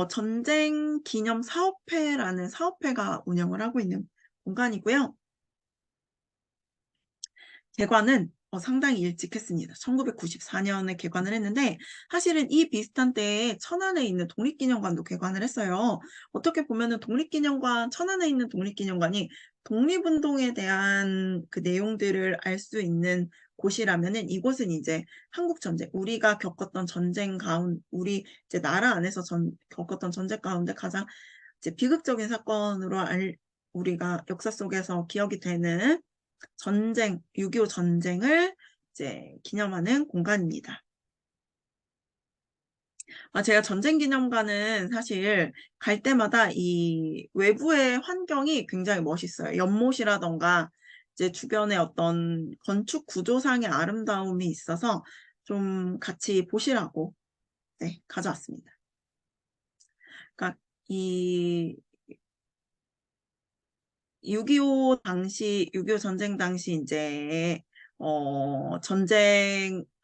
전쟁기념사업회라는 사업회가 운영을 하고 있는 공간이고요. 개관은 상당히 일찍 했습니다. 1994년에 개관을 했는데 사실은 이 비슷한 때에 천안에 있는 독립기념관도 개관을 했어요. 어떻게 보면은 천안에 있는 독립기념관이 독립운동에 대한 그 내용들을 알 수 있는 곳이라면은 이곳은 이제 한국전쟁, 우리가 겪었던 전쟁 가운데, 우리 이제 나라 안에서 겪었던 전쟁 가운데 가장 이제 비극적인 사건으로 우리가 역사 속에서 기억이 되는 6.25 전쟁을 이제 기념하는 공간입니다. 제가 전쟁기념관은 사실 갈 때마다 이 외부의 환경이 굉장히 멋있어요. 연못이라던가 이제 주변에 어떤 건축 구조상의 아름다움이 있어서 좀 같이 보시라고 네, 가져왔습니다. 그러니까 이 6.25 전쟁 당시 이제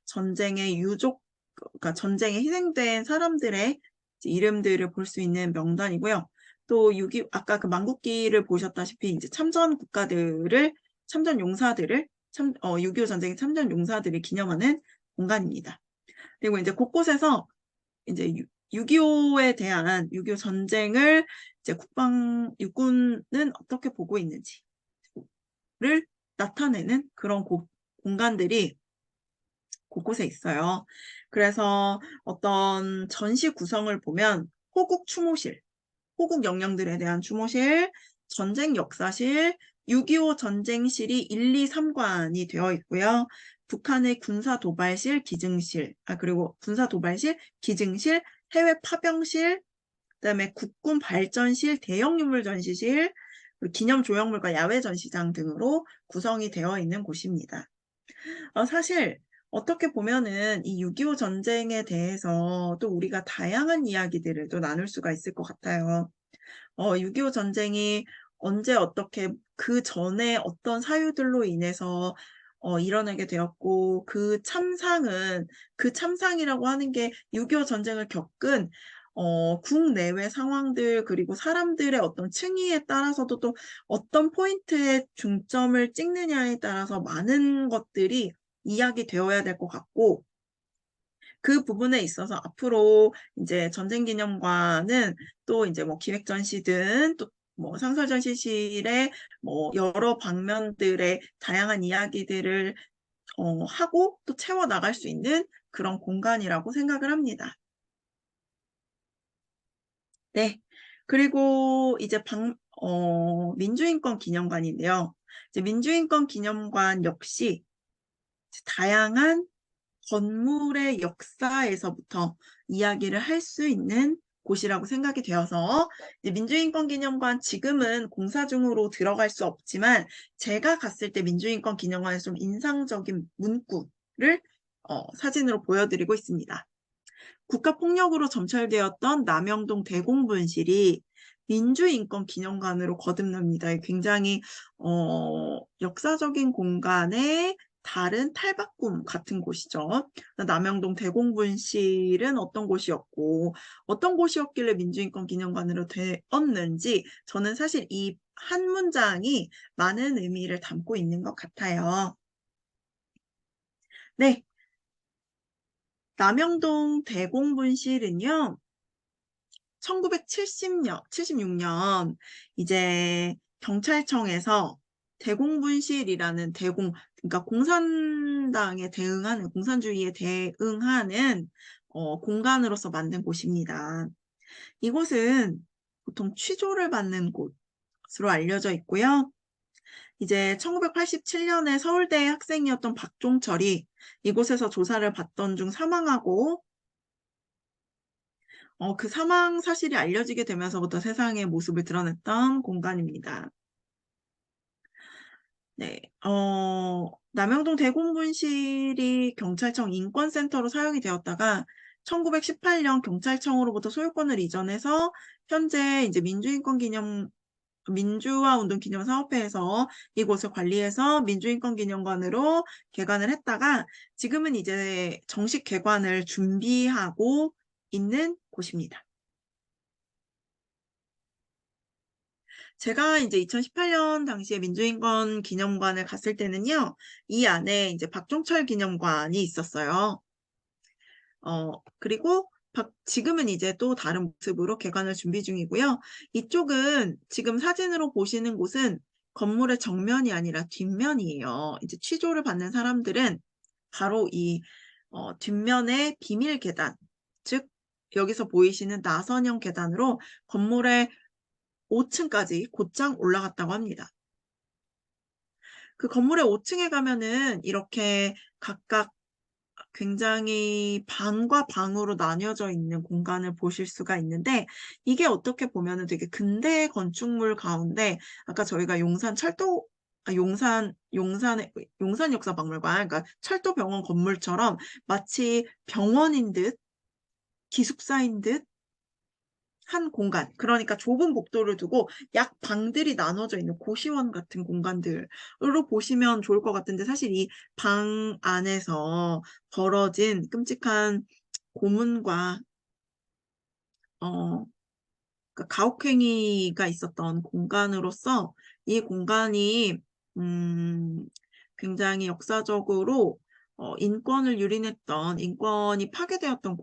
전쟁의 유족, 그러니까 전쟁에 희생된 사람들의 이름들을 볼 수 있는 명단이고요. 또 아까 그 망국기를 보셨다시피 이제 참전 용사들을 6.25 전쟁의 참전 용사들을 기념하는 공간입니다. 그리고 이제 곳곳에서 이제 6.25에 대한 6.25 전쟁을 이제 육군은 어떻게 보고 있는지를 나타내는 그런 공간들이 곳곳에 있어요. 그래서 어떤 전시 구성을 보면 호국 추모실, 호국 영령들에 대한 추모실, 전쟁 역사실, 6.25 전쟁실이 1, 2, 3관이 되어 있고요. 북한의 군사도발실, 기증실, 그리고 군사도발실, 기증실, 해외 파병실, 그다음에 국군 발전실, 대형 유물 전시실, 기념 조형물과 야외 전시장 등으로 구성이 되어 있는 곳입니다. 사실 어떻게 보면은 이 6.25 전쟁에 대해서 또 우리가 다양한 이야기들을 또 나눌 수가 있을 것 같아요. 6.25 전쟁이 언제 어떻게 그 전에 어떤 사유들로 인해서 일어나게 되었고 그 참상이라고 하는 게 6.25 전쟁을 겪은 국내외 상황들 그리고 사람들의 어떤 층위에 따라서도 또 어떤 포인트에 중점을 찍느냐에 따라서 많은 것들이 이야기되어야 될 것 같고 그 부분에 있어서 앞으로 이제 전쟁기념관은 또 이제 뭐 기획전시든 또 뭐 상설전시실에 뭐 여러 방면들의 다양한 이야기들을 하고 또 채워 나갈 수 있는 그런 공간이라고 생각을 합니다. 네. 그리고 이제 민주인권 기념관인데요. 이제 민주인권 기념관 역시 다양한 건물의 역사에서부터 이야기를 할 수 있는 곳이라고 생각이 되어서 민주인권기념관 지금은 공사 중으로 들어갈 수 없지만 제가 갔을 때 민주인권기념관에서 좀 인상적인 문구를 사진으로 보여드리고 있습니다. 국가폭력으로 점철되었던 남영동 대공분실이 민주인권기념관으로 거듭납니다. 굉장히 역사적인 공간에 다른 탈바꿈 같은 곳이죠. 남영동 대공분실은 어떤 곳이었고 어떤 곳이었길래 민주인권기념관으로 되었는지 저는 사실 이 한 문장이 많은 의미를 담고 있는 것 같아요. 네. 남영동 대공분실은요, 76년, 이제 경찰청에서 대공분실이라는 그러니까 공산당에 대응하는, 공산주의에 대응하는 공간으로서 만든 곳입니다. 이곳은 보통 취조를 받는 곳으로 알려져 있고요. 이제 1987년에 서울대 학생이었던 박종철이 이곳에서 조사를 받던 중 사망하고 그 사망 사실이 알려지게 되면서부터 세상의 모습을 드러냈던 공간입니다. 네, 남영동 대공분실이 경찰청 인권센터로 사용이 되었다가 1918년 경찰청으로부터 소유권을 이전해서 현재 이제 민주화운동기념사업회에서 이곳을 관리해서 민주인권기념관으로 개관을 했다가 지금은 이제 정식 개관을 준비하고 있는 곳입니다. 제가 이제 2018년 당시에 민주인권기념관을 갔을 때는요, 이 안에 이제 박종철 기념관이 있었어요. 그리고 지금은 이제 또 다른 모습으로 개관을 준비 중이고요. 이쪽은 지금 사진으로 보시는 곳은 건물의 정면이 아니라 뒷면이에요. 이제 취조를 받는 사람들은 바로 이 뒷면의 비밀 계단, 즉 여기서 보이시는 나선형 계단으로 건물의 5층까지 곧장 올라갔다고 합니다. 그 건물의 5층에 가면은 이렇게 각각 굉장히 방과 방으로 나뉘어져 있는 공간을 보실 수가 있는데 이게 어떻게 보면은 되게 근대 건축물 가운데 아까 저희가 용산 역사박물관, 그러니까 철도병원 건물처럼 마치 병원인 듯 기숙사인 듯 한 공간, 그러니까 좁은 복도를 두고 약 방들이 나눠져 있는 고시원 같은 공간들로 보시면 좋을 것 같은데 사실 이 방 안에서 벌어진 끔찍한 고문과 그러니까 가혹행위가 있었던 공간으로서 이 공간이 굉장히 역사적으로 인권을 유린했던, 인권이 파괴되었던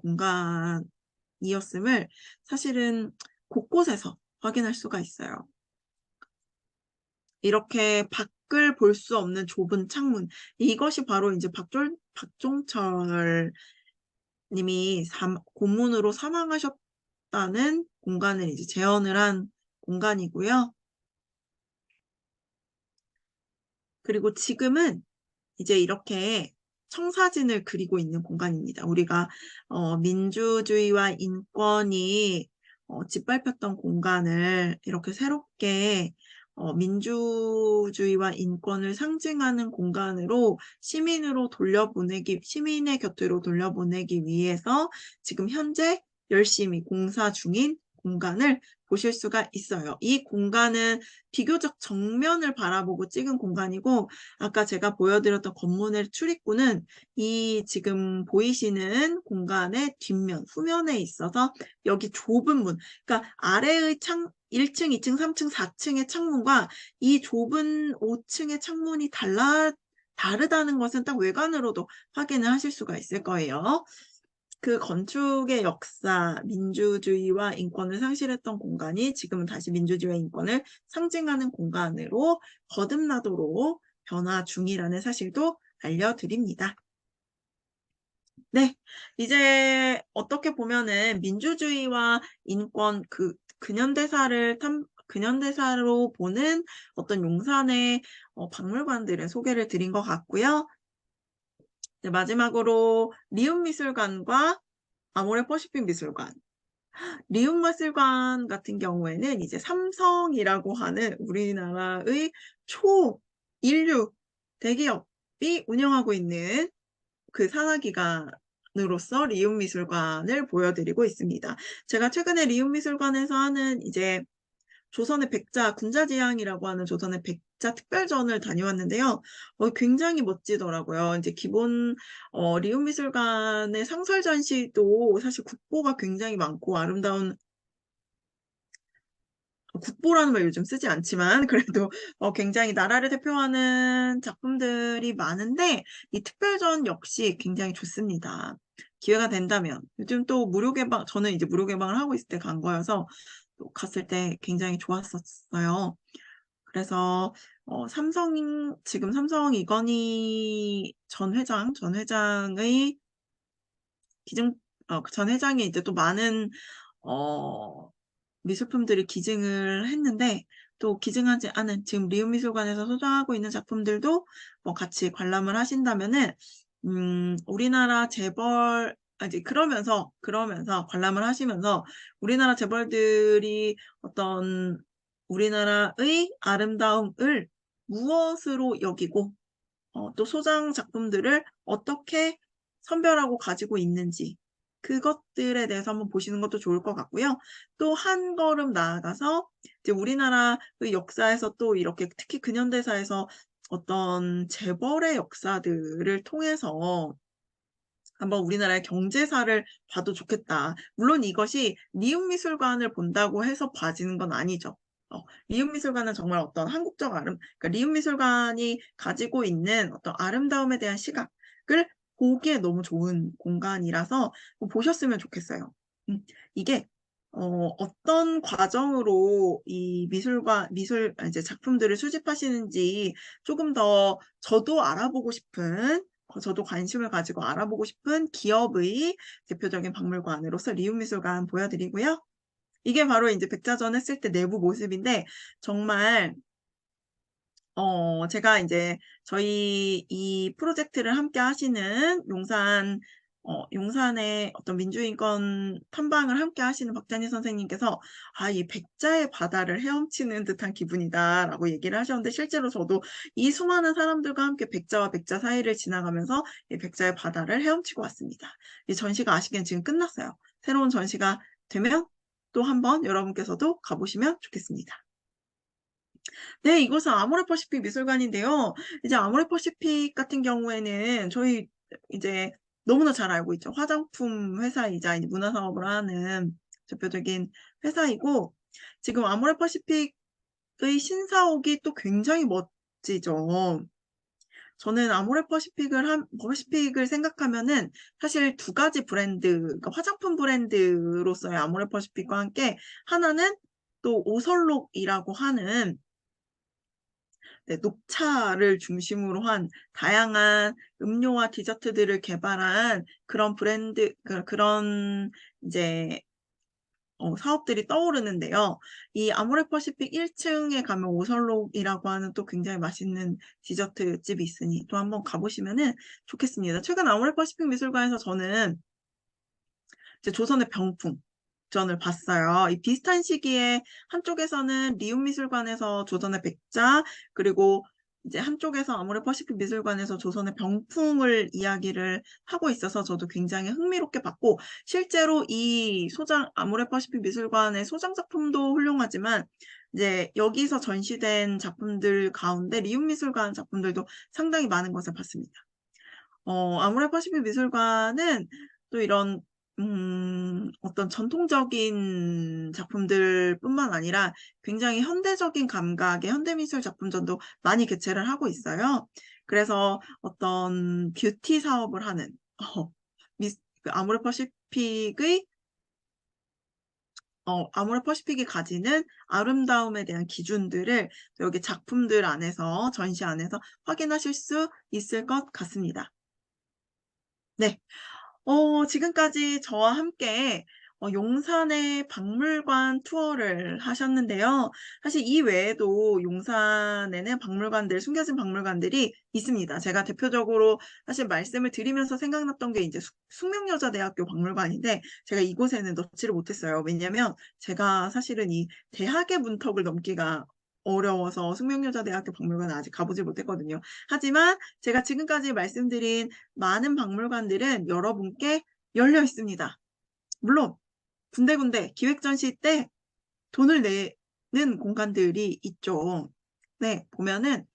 공간이었음을 사실은 곳곳에서 확인할 수가 있어요. 이렇게 밖을 볼 수 없는 좁은 창문, 이것이 바로 이제 박종철 님이 고문으로 사망하셨다는 공간을 이제 재현을 한 공간이고요. 그리고 지금은 이제 이렇게 청사진을 그리고 있는 공간입니다. 우리가 민주주의와 인권이 짓밟혔던 공간을 이렇게 새롭게 민주주의와 인권을 상징하는 공간으로 시민의 곁으로 돌려보내기 위해서 지금 현재 열심히 공사 중인 공간을 보실 수가 있어요. 이 공간은 비교적 정면을 바라보고 찍은 공간이고 아까 제가 보여드렸던 건물의 출입구는 이 지금 보이시는 공간의 뒷면, 후면에 있어서 여기 좁은 문, 그러니까 아래의 1층, 2층, 3층, 4층의 창문과 이 좁은 5층의 창문이 다르다는 것은 딱 외관으로도 확인을 하실 수가 있을 거예요. 그 건축의 역사, 민주주의와 인권을 상실했던 공간이 지금은 다시 민주주의와 인권을 상징하는 공간으로 거듭나도록 변화 중이라는 사실도 알려드립니다. 네, 이제 어떻게 보면은 민주주의와 인권, 근현대사로 보는 어떤 용산의 박물관들의 소개를 드린 것 같고요. 네, 마지막으로 리움미술관과 아모레 퍼시픽 미술관. 리움미술관 같은 경우에는 이제 삼성이라고 하는 우리나라의 초인류 대기업이 운영하고 있는 그 산하기관으로서 리움미술관을 보여드리고 있습니다. 제가 최근에 리움미술관에서 하는 이제 조선의 백자 군자지향이라고 하는 조선의 백자 특별전을 다녀왔는데요. 굉장히 멋지더라고요. 이제 기본 리움미술관의 상설 전시도 사실 국보가 굉장히 많고 아름다운 국보라는 말 요즘 쓰지 않지만 그래도 굉장히 나라를 대표하는 작품들이 많은데 이 특별전 역시 굉장히 좋습니다. 기회가 된다면 요즘 또 무료 개방, 저는 이제 무료 개방을 하고 있을 때 간 거여서 또 갔을 때 굉장히 좋았었어요. 그래서 지금 삼성 이건희 전 회장의 전 회장이 이제 또 많은 미술품들이 기증을 했는데 또 기증하지 않은 지금 리움미술관에서 소장하고 있는 작품들도 같이 관람을 하신다면은 우리나라 재벌 이제 그러면서 관람을 하시면서 우리나라 재벌들이 어떤 우리나라의 아름다움을 무엇으로 여기고 또 소장 작품들을 어떻게 선별하고 가지고 있는지 그것들에 대해서 한번 보시는 것도 좋을 것 같고요. 또 한 걸음 나아가서 이제 우리나라의 역사에서 또 이렇게 특히 근현대사에서 어떤 재벌의 역사들을 통해서 한번 우리나라의 경제사를 봐도 좋겠다. 물론 이것이 리움미술관을 본다고 해서 봐지는 건 아니죠. 리움미술관은 정말 어떤 한국적 그러니까 리움미술관이 가지고 있는 어떤 아름다움에 대한 시각을 보기에 너무 좋은 공간이라서 보셨으면 좋겠어요. 이게 어떤 과정으로 이 이제 작품들을 수집하시는지 조금 더 저도 관심을 가지고 알아보고 싶은 기업의 대표적인 박물관으로서 리움미술관 보여드리고요. 이게 바로 이제 백자전 했을 때 내부 모습인데 정말 제가 이제 저희 이 프로젝트를 함께 하시는 용산의 어떤 민주인권 탐방을 함께 하시는 박찬희 선생님께서 이 백자의 바다를 헤엄치는 듯한 기분이다라고 얘기를 하셨는데 실제로 저도 이 수많은 사람들과 함께 백자와 백자 사이를 지나가면서 이 백자의 바다를 헤엄치고 왔습니다. 이 전시가 아쉽게는 지금 끝났어요. 새로운 전시가 되면 또 한번 여러분께서도 가보시면 좋겠습니다. 네, 이곳은 아모레퍼시픽 미술관인데요. 이제 아모레퍼시픽 같은 경우에는 저희 이제 너무나 잘 알고 있죠. 화장품 회사이자 이제 문화사업을 하는 대표적인 회사이고, 지금 아모레퍼시픽의 신사옥이 또 굉장히 멋지죠. 저는 퍼시픽을 생각하면은 사실 두 가지 브랜드, 그러니까 화장품 브랜드로서의 아모레퍼시픽과 함께 하나는 또 오설록이라고 하는 녹차를 중심으로 한 다양한 음료와 디저트들을 개발한 그런 그런 이제 사업들이 떠오르는데요. 이 아모레퍼시픽 1층에 가면 오설록이라고 하는 또 굉장히 맛있는 디저트 집이 있으니 또 한번 가보시면은 좋겠습니다. 최근 아모레퍼시픽 미술관에서 저는 이제 조선의 병풍전을 봤어요. 이 비슷한 시기에 한쪽에서는 리움미술관에서 조선의 백자, 그리고 이제 한쪽에서 아모레퍼시픽 미술관에서 조선의 병풍을 이야기를 하고 있어서 저도 굉장히 흥미롭게 봤고, 실제로 이 아모레퍼시픽 미술관의 소장 작품도 훌륭하지만, 이제 여기서 전시된 작품들 가운데 리움미술관 작품들도 상당히 많은 것을 봤습니다. 아모레퍼시픽 미술관은 또 이런 어떤 전통적인 작품들뿐만 아니라 굉장히 현대적인 감각의 현대미술 작품전도 많이 개최를 하고 있어요. 그래서 어떤 뷰티 사업을 하는 아모레퍼시픽이 가지는 아름다움에 대한 기준들을 여기 작품들 안에서, 전시 안에서 확인하실 수 있을 것 같습니다. 네. 지금까지 저와 함께 용산의 박물관 투어를 하셨는데요. 사실 이 외에도 용산에는 숨겨진 박물관들이 있습니다. 제가 대표적으로 사실 말씀을 드리면서 생각났던 게 이제 숙명여자대학교 박물관인데 제가 이곳에는 넣지를 못했어요. 왜냐면 제가 사실은 이 대학의 문턱을 넘기가 어려워서 숙명여자대학교 박물관을 아직 가보지 못했거든요. 하지만 제가 지금까지 말씀드린 많은 박물관들은 여러분께 열려 있습니다. 물론 군데군데 기획전시 때 돈을 내는 공간들이 있죠. 네, 보면은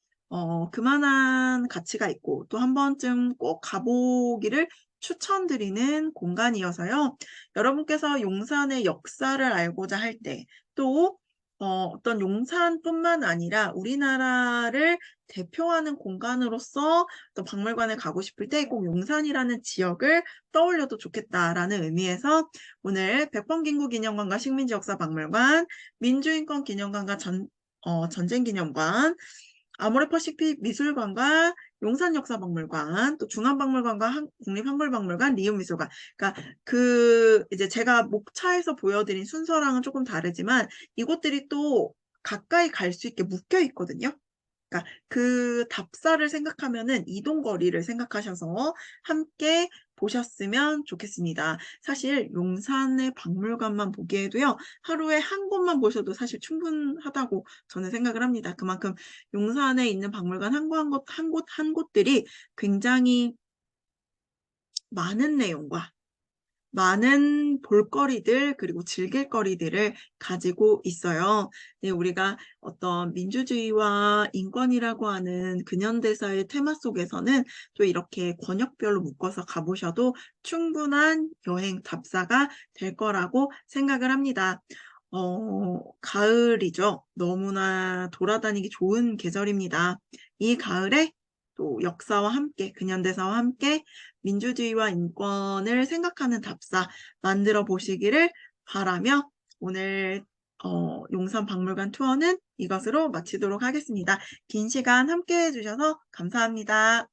그만한 가치가 있고 또 한 번쯤 꼭 가보기를 추천드리는 공간이어서요. 여러분께서 용산의 역사를 알고자 할 때, 또 어떤 용산뿐만 아니라 우리나라를 대표하는 공간으로서 또 박물관을 가고 싶을 때 꼭 용산이라는 지역을 떠올려도 좋겠다라는 의미에서 오늘 백범김구기념관과 식민지역사박물관, 민주인권기념관과 전쟁기념관, 아모레퍼시픽 미술관과 용산역사박물관, 또 중앙박물관과 국립한글박물관, 리움미술관. 그러니까 이제 제가 목차에서 보여드린 순서랑은 조금 다르지만 이곳들이 또 가까이 갈 수 있게 묶여 있거든요. 그러니까 그 답사를 생각하면은 이동거리를 생각하셔서 함께 보셨으면 좋겠습니다. 사실 용산의 박물관만 보기에도요, 하루에 한 곳만 보셔도 사실 충분하다고 저는 생각을 합니다. 그만큼 용산에 있는 박물관 한 곳들이 굉장히 많은 내용과 많은 볼거리들 그리고 즐길 거리들을 가지고 있어요. 네, 우리가 어떤 민주주의와 인권이라고 하는 근현대사의 테마 속에서는 또 이렇게 권역별로 묶어서 가보셔도 충분한 여행 답사가 될 거라고 생각을 합니다. 가을이죠. 너무나 돌아다니기 좋은 계절입니다. 이 가을에 또 역사와 함께, 근현대사와 함께 민주주의와 인권을 생각하는 답사 만들어 보시기를 바라며 오늘 용산 박물관 투어는 이것으로 마치도록 하겠습니다. 긴 시간 함께 해주셔서 감사합니다.